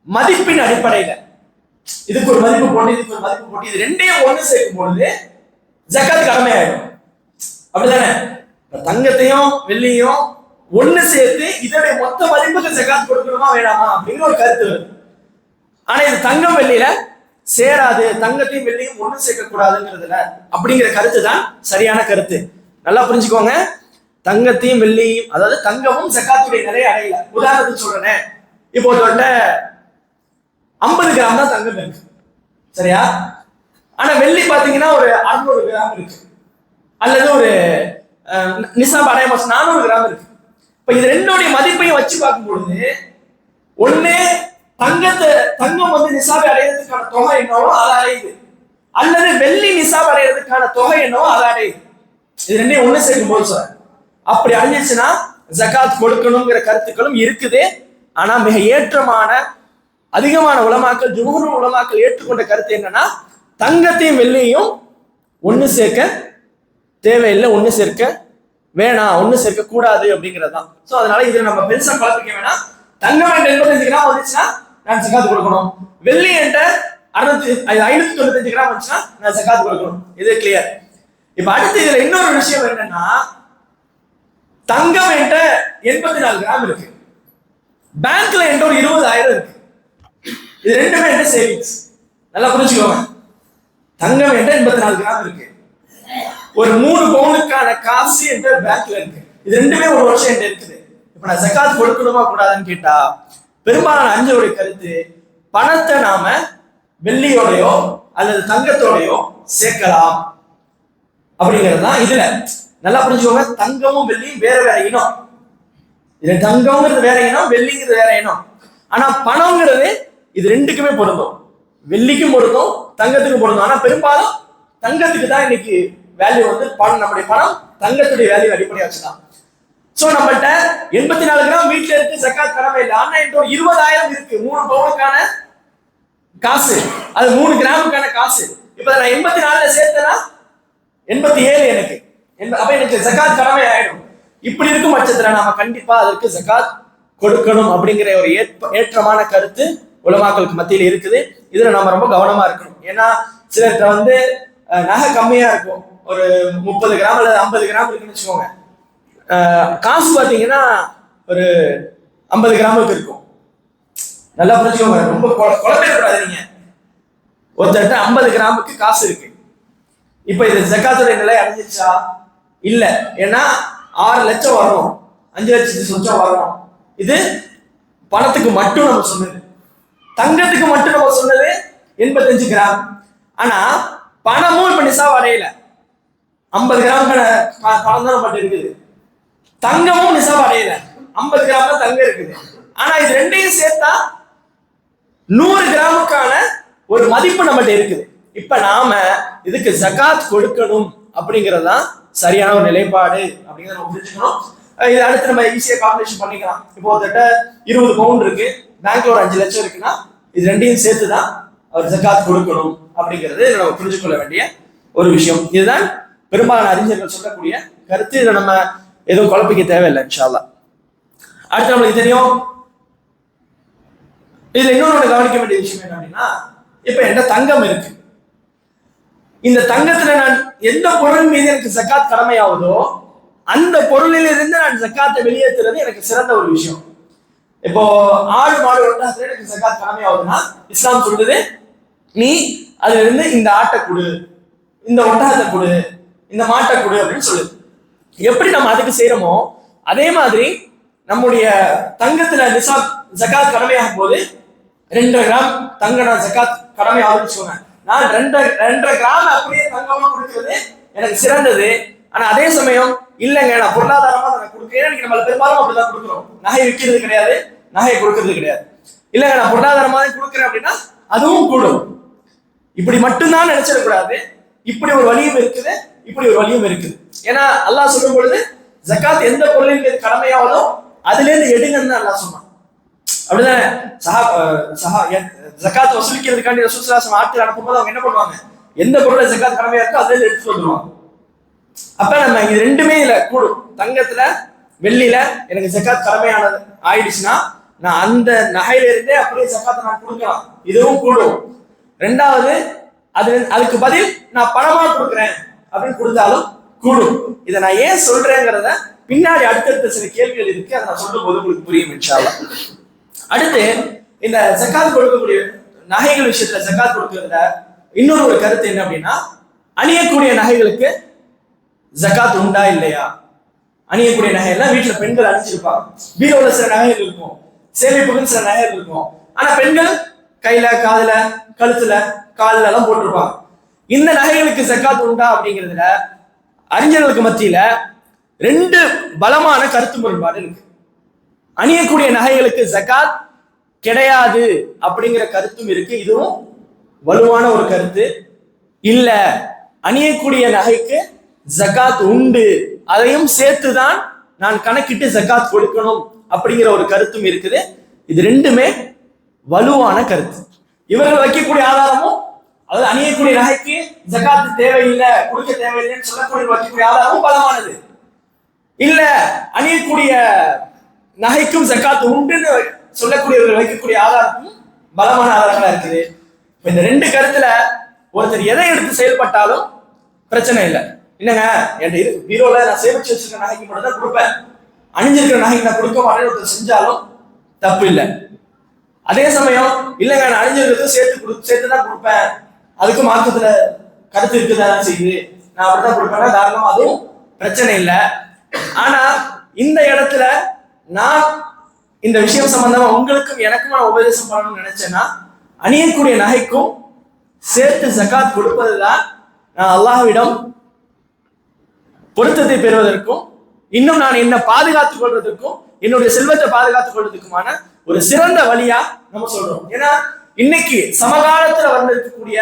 மதிப்பின் அடிப்படையில, இதுக்கு ஒரு மதிப்பு போட்டு இதுக்கு ஒரு மதிப்பு போட்டு இது ரெண்டையும் ஒண்ணு சேர்க்கும் பொழுது ஜக்காத் கடமை ஆயிடும். அப்படிதானே? தங்கத்தையும் வெள்ளியும் ஒண்ணு சேர்த்து இதோடைய மொத்த மதிப்புக்கு ஜக்காத் கொடுக்கணுமா வேணாமா அப்படிங்கிற ஒரு கருத்து வருது. ஆனா இது தங்கம் வெள்ளியில சேராது, தங்கத்தையும் வெள்ளியும் ஒண்ணு சேர்க்க கூடாதுங்கிறதுல அப்படிங்கிற கருத்து தான் சரியான கருத்து. நல்லா புரிஞ்சுக்கோங்க. தங்கத்தையும் வெள்ளியும், அதாவது தங்கமும் ஜக்காத்துடைய நிலையை அடையல. உதாரணத்துக்கு சொல்றேன், இப்போ 50 கிராம் தான் தங்கம் இருக்கு, சரியா? ஆனா வெள்ளி பாத்தீங்கன்னா ஒரு 600 கிராம் இருக்கு, அல்லது ஒரு நிசாப் அடைய 400 கிராம் இருக்கு. இப்ப இது ரெண்டோடைய மதிப்பையும் வச்சு பார்க்கும் பொழுது ஒண்ணு தங்கம் வந்து நிசாபை அடையிறதுக்கான தொகை என்னவோ அதை அடையுது, அல்லது வெள்ளி நிசாப் அடையிறதுக்கான தொகை என்னவோ அதை அடையுது. இது ரெண்டையும் ஒண்ணு சேர்க்கும் போது சார் அப்படி அழிஞ்சிச்சுன்னா ஜகாத் கொடுக்கணுங்கிற கருத்துக்களும் இருக்குது. ஆனா மிக ஏற்றமான அதிகமான உலமாக்கள், ஜும்ஹூர் உலமாக்கள் ஏற்றுக்கொண்ட கருத்து என்னன்னா தங்கத்தையும் வெள்ளியையும் ஒண்ணு சேர்க்க தேவையில்லை, ஒண்ணு சேர்க்க வேணாம், ஒண்ணு சேர்க்க கூடாது அப்படிங்கிறதுதான். சோ அதனால இதுல நம்ம பெருசா குழப்பிக்க வேணாம். தங்கம் என்ற 85 கிராம் வந்துச்சுன்னா நான் ஜகாத் கொடுக்கணும், வெள்ளி என்ற 595 கிராம் வந்துச்சுன்னா நான் ஜகாத் கொடுக்கணும். இது கிளியர். இப்ப அடுத்து இதுல இன்னொரு விஷயம் என்னன்னா தங்கம் என்ற 84 கிராம் இருக்கு, பேங்க்ல என்ற ஒரு 20,000 இருக்கு. இது ரெண்டுமே என்ற சேவிங்ஸ். நல்லா புரிஞ்சுக்கோங்க. தங்கம் என்ற 84 கிராம் இருக்கு, ஒரு 3 பவுனுக்கான காசு என்ற பேங்க்ல இருக்கு. இது ரெண்டுமே ஒரு வருஷம் என்ற இருக்குது. இப்ப நான் ஜகாத் கொடுக்கணுமா கூடாதுன்னு கேட்டா பெரும்பாலான அறிஞருடைய கருத்து பணத்தை நாம வெள்ளியோடையோ அல்லது தங்கத்தோடையோ சேர்க்கலாம் அப்படிங்கிறது தான். இதுல நல்லா புரிஞ்சுக்கோங்க. தங்கமும் வெள்ளியும் வேற வேற இனம். இதுல தங்கம்ங்கிறது வேற இனம், வெள்ளிங்கிறது வேற இனம். ஆனா பணம்ங்கிறது இது ரெண்டுக்குமே பொருந்தும், வெள்ளிக்கும் பொருந்தும் தங்கத்துக்கும் பொருந்தும். ஆனா பெரும்பாலும் தங்கத்துக்கு தான் இன்னைக்கு வேல்யூ வந்து பணம், நம்முடைய பணம் தங்கத்துடைய வேல்யூ அடிப்படையா வச்சுதான். சோ நம்மள்ட்ட 84 கிராம் வீட்டுல இருக்கு, ஜகாத் கடமை இல்லை. ஆனா என்கிட்ட 20,000 இருக்கு, 3 பவுனுக்கான காசு, அது 3 கிராமுக்கான காசு. இப்ப நான் 84 சேர்த்தனா 87 எனக்கு, அப்ப எனக்கு ஜகாத் கடமை ஆயிடும். இப்படி இருக்கும் பட்சத்துல நாம கண்டிப்பா அதற்கு ஜகாத் கொடுக்கணும் அப்படிங்கிற ஒரு ஏற்றமான கருத்து உலமாக்களுக்கு மத்தியில் இருக்குது. இதுல நாம ரொம்ப கவனமா இருக்கணும். ஏன்னா சிலர்கிட்ட வந்து நகை கம்மியா இருக்கும், ஒரு 30 கிராம் அல்லது 50 கிராம் இருக்குன்னு வச்சுக்கோங்க. காசு பாத்தீங்கன்னா ஒரு 50 கிராமுக்கு இருக்கும். நல்லா புரிஞ்சுக்கோங்க, ரொம்ப குழப்பிடக்கூடாது. நீங்க ஒருத்தர்கிட்ட 50 கிராமுக்கு காசு இருக்கு. இப்ப இது ஜகாத்துடைய நிலை அடைஞ்சிருச்சா? இல்ல. ஏன்னா 6 லட்சம் வரணும், 5 லட்சத்து சொச்சம் வரணும். இது பணத்துக்கு மட்டும் நம்ம சொன்னது. தங்கத்துக்கு மட்டும் நம்ம சொன்னது 85 கிராம். ஆனா பணமும் இப்ப நிசாப் அடையல, 50 கிராம் பணம் தான் நம்மகிட்ட இருக்குது. தங்கமும் நிசாப் அடையல, 50 கிராம் தான் தங்கம் இருக்குது. ஆனா இது ரெண்டையும் சேர்த்தா 100 கிராமுக்கான ஒரு மதிப்பு நம்மகிட்ட இருக்குது. இப்ப நாம இதுக்கு ஜகாத் கொடுக்கணும் அப்படிங்கறதுதான் சரியான ஒரு நிலைப்பாடு அப்படிங்கிறத நம்ம புரிஞ்சுக்கணும். இது அடுத்து நம்ம ஈஸியா கால்குலேஷன் பண்ணிக்கலாம். இப்போ ஒருத்தட்ட 20 பவுண்ட் இருக்கு, பேங்க்ல ஒரு 5 லட்சம் இருக்குன்னா இது ரெண்டையும் சேர்த்துதான் அவர் ஜகாத் கொடுக்கணும் அப்படிங்கிறது நம்ம புரிஞ்சு கொள்ள வேண்டிய ஒரு விஷயம். இதுதான் பெரும்பாலான அறிஞர்கள் சொல்லக்கூடிய கருத்து. இதை நம்ம எதுவும் குழப்பிக்க தேவையில்லை இன்ஷா அல்லாஹ். அடுத்து நம்மளுக்கு தெரியும், இதுல இன்னொரு கவனிக்க வேண்டிய விஷயம் என்ன அப்படின்னா, இப்ப என்கிட்ட தங்கம் இருக்கு. இந்த தங்கத்துல நான் எந்த பொருள் மீது எனக்கு ஜகாத் கடமையாவதோ அந்த பொருளில் இருந்து நான் ஜகாத்தை வெளியேற்றுறது எனக்கு சிறந்த ஒரு விஷயம். இப்போ ஆடு மாடு ஒட்டகத்துல எனக்கு ஜகாத் கடமையாவதுன்னா இஸ்லாம் சொல்றது, நீ அதுல இருந்து இந்த ஆட்டை கொடு, இந்த ஒட்டகத்தை கொடு, இந்த மாட்டை கொடு அப்படின்னு சொல்லுது. எப்படி நம்ம அதுக்கு செய்யறோமோ அதே மாதிரி நம்முடைய தங்கத்துல நிசாப் ஜகாத் கடமையாகும் போது 2 கிராம் தங்க நான் ஜகாத் கடமையாகுதுன்னு சொன்னேன். நான் 2.5 கிராம் அப்படியே தங்கமா கொடுக்கிறது எனக்கு சிறந்தது. ஆனா அதே சமயம் இல்லைங்க நான் பொருளாதாரமா நான் கொடுக்கிறேன், நம்ம பெரும்பாலும் அப்படிதான் கொடுக்குறோம். நகை விற்கிறது கிடையாது, நகையை கொடுக்கறது கிடையாது. இல்லைங்க நான் பொருளாதாரமா கொடுக்குறேன் அப்படின்னா அதுவும் கூடும். இப்படி மட்டும்தான் நினைச்சிடக்கூடாது. இப்படி ஒரு வழியும் இருக்குது, இப்படி ஒரு வழியும் இருக்குது. ஏன்னா அல்லாஹ் சொல்லும் பொழுது ஜகாத் எந்த பொருளின் மீது கடமையாவதோ அதுல இருந்து எடுங்கன்னு அல்லாஹ் சொன்னான். அப்படிதானே? ஜகாத் வசூலிக்கிறதுக்காண்டி ரசூல் ஸல்லல்லாஹு அலைஹி வஸல்லம் ஆட்கள் அனுப்பும்போது அவங்க என்ன பண்ணுவாங்க, எந்த பொருளை ஜகாத் கடமையா இருக்கோ அதுல இருந்து எடுத்து வந்துருவாங்க. அப்ப நம்ம இது ரெண்டுமே இதுல கூடும். தங்கத்துல வெள்ளியில எனக்கு ஜகாத் கடமையானது ஆயிடுச்சுன்னா நான் அந்த நகையில இருந்தே அப்படியே ஜகாத்தை நான் கொடுக்கலாம், இதுவும் கூடும். ரெண்டாவது அதுக்கு பதில் நான் பணமா கொடுக்குறேன் அப்படின்னு கொடுத்தாலும் கூடும். இதை நான் ஏன் சொல்றேங்கிறத பின்னாடி அடுத்தடுத்த சில கேள்விகள் இருக்கு, அதை நான் சொல்லும் போது உங்களுக்கு புரியும் இன்ஷா அல்லாஹ். அடுத்து இந்த ஜகாத் கொடுக்கக்கூடிய நகைகள் விஷயத்துல ஜகாத் கொடுக்கறதுல இன்னொரு ஒரு கருத்து என்ன அப்படின்னா, அணியக்கூடிய நகைகளுக்கு ஜகாத் உண்டா இல்லையா? அணியக்கூடிய நகைகள்லாம் வீட்டுல பெண்கள் அணிச்சிருப்பாங்க. பீரோல சில நகைகள் இருக்கும், சேமிப்புக்கு சில நகைகள் இருக்கும். ஆனா பெண்கள் கையில, காதுல, கழுத்துல, காலில் எல்லாம் போட்டிருப்பாங்க. இந்த நகைகளுக்கு ஜக்காத் உண்டா அப்படிங்கிறதுல அறிஞர்களுக்கு மத்தியில ரெண்டு பலமான கருத்து முரண்பாடு இருக்கு. அணியக்கூடிய நகைகளுக்கு ஜக்காத் கிடையாது அப்படிங்கிற கருத்தும் இருக்கு. இதுவும் வலுவான ஒரு கருத்து. இல்ல, அணியக்கூடிய நகைக்கு ஜக்காத் உண்டு, அதையும் சேர்த்துதான் நான் கணக்கிட்டு ஜக்காத் கொடுக்கணும் அப்படிங்கிற ஒரு கருத்தும் இருக்குது. இது ரெண்டுமே வலுவான கருத்து. இவர்கள் வைக்கக்கூடிய ஆதாரமும், அதாவது அணியக்கூடிய நகைக்கு ஜக்காத் தேவையில்லை, கொடுக்க தேவையில்லைன்னு சொல்லக்கூடிய வைக்கக்கூடிய ஆதாரமும் பலமானது. இல்ல, அணியக்கூடிய நகைக்கும் ஜக்காத் உண்டுன்னு சொல்லக்கூடியவர்கள் வைக்கக்கூடிய ஆதாரமும் பலமான ஆதாரங்களா இருக்குது. இந்த ரெண்டு கருத்துல ஒருத்தர் எதை எடுத்து செயல்பட்டாலும் பிரச்சனை இல்லை. இல்லைங்க, என் பீரோல நான் சேமிச்சு வச்சிருக்க நகைக்கு மட்டும் தான் கொடுப்பேன், அணிஞ்சிருக்கிற நகைக்கு நான் கொடுக்க மாட்டேன்னு ஒருத்தர் செஞ்சாலும் தப்பு இல்லை. அதே சமயம் இல்லைங்க, நான் அணிஞ்சிருக்கிறது சேர்த்து தான் கொடுப்பேன், அதுக்கு மார்க்கத்துல கருத்து இருக்குதான் செய்யுது, நான் அப்படிதான் கொடுப்பேன்னா தாராளமா அதுவும் பிரச்சனை இல்லை. ஆனா இந்த இடத்துல நான் இந்த விஷயம் சம்பந்தமா உங்களுக்கும் எனக்கும் நான் உபதேசம் பண்ணணும்னு நினைச்சேன்னா, அணியக்கூடிய நகைக்கும் சேர்த்து ஜக்காத் கொடுப்பதுதான் நான் அல்லாஹ்விடம் பொருத்தத்தை பெறுவதற்கும் இன்னும் நான் என்ன பாதுகாத்துக் கொள்வதற்கும் என்னுடைய செல்வத்தை பாதுகாத்துக் கொள்வதற்குமான ஒரு சிறந்த வழியா நம்ம சொல்றோம். ஏன்னா இன்னைக்கு சமகாலத்துல வந்திருக்கக்கூடிய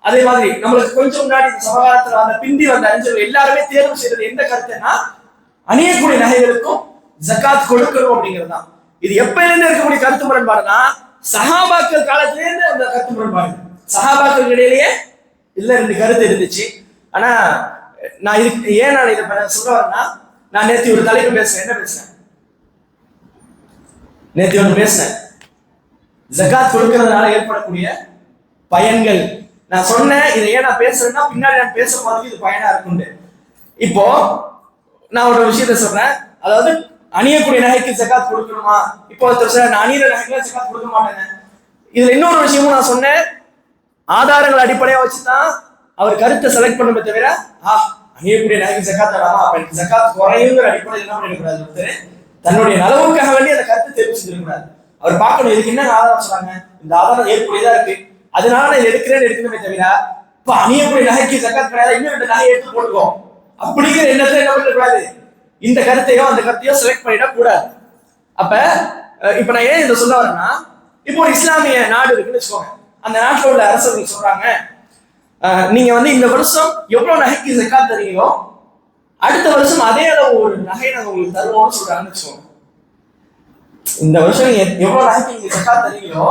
அதே மாதிரி நம்மளுக்கு கொஞ்சம் முன்னாடி சமகாலத்துல வந்த பிந்தி வந்த அறிஞர்கள் எல்லாருமே தேர்வு செய்யறது எந்த கருத்துன்னா, அணியக்கூடிய நகைகளுக்கும் ஜக்காத் கொடுக்கணும் அப்படிங்கிறது தான். இது எப்பயிலிருந்து இருக்கக்கூடிய கருத்து முரண்பாடுனா, சஹாபாக்கள் காலத்திலேருந்து அந்த கருத்து முரண்பாடு. சஹாபாக்கள் இடையிலேயே இல்ல ரெண்டு கருத்து இருந்துச்சு. ஆனா நான் இதுக்கு ஏன் நான் இதை சொல்ல வரேன்னா, நான் நேற்று ஒரு தலைப்பு பேசுறேன். என்ன பேசுறேன்? நேற்று ஒன்று பேசினேன், ஜக்காத் கொடுக்கறதுனால ஏற்படக்கூடிய பயன்கள். நான் சொன்னேன் இதை ஏன் நான் பேசுறேன்னா, பின்னாடி நான் பேச போறதுக்கு இது பயனா இருக்குண்டு. இப்போ நான் ஒரு விஷயத்த சொல்றேன், அதாவது அணியக்கூடிய நகைக்கு ஜக்காத் கொடுக்கணுமா? இப்போ நான் அணியிற நகைக்கு ஜக்காத் கொடுக்க மாட்டேங்க. இதுல இன்னொரு விஷயமும் நான் சொன்னேன், ஆதாரங்கள் அடிப்படையா வச்சுதான் அவர் கருத்தை செலக்ட் பண்ணுமே தவிர அணியக்கூடிய நகைக்கு ஜக்காத் தராமா, அப்ப எனக்கு ஜக்காத் குறையுங்கிற அடிப்படையில் என்ன பண்ணிடக்கூடாது, தன்னுடைய நலவுக்காக வேண்டி அந்த கருத்தை தேர்வு செஞ்சிடக்கூடாது. அவர் பார்க்கணும் இதுக்கு என்ன ஆதாரம் சொல்றாங்க, இந்த ஆதாரம் ஏற்புடையதா இருக்கு, அதனால நான் எடுக்கிறேன்னு தவிர இப்ப அணியக்கூடிய நகைக்கு ஜக்காத் கிடையாது, இன்னும் ரெண்டு நகையை எடுத்து போட்டுக்கோ அப்படிங்கிற எண்ணத்துல என்ன பண்ணக்கூடாது, இந்த கருத்தையோ அந்த கருத்தையோ செலக்ட் பண்ணிடக் கூடாது. அப்ப இப்ப நான் ஏன் இதை சொல்ல வரேன்னா, இப்போ ஒரு இஸ்லாமிய நாடு இருக்குன்னு வச்சுக்கோங்க. அந்த நாட்டில் உள்ள அரசர்கள் சொல்றாங்க, நீங்க இந்த வருஷம் எவ்வளவு நகைக்கு ஜக்காத் தரீங்களோ அடுத்த வருஷம் அதே அளவு ஒரு நகை நாங்க உங்களுக்கு தருவோம்னு சொல்றாங்கன்னு வச்சுக்கோங்க. இந்த வருஷம் நீங்க எவ்வளவு நகைக்கு நீங்க ஜக்காத் தரீங்களோ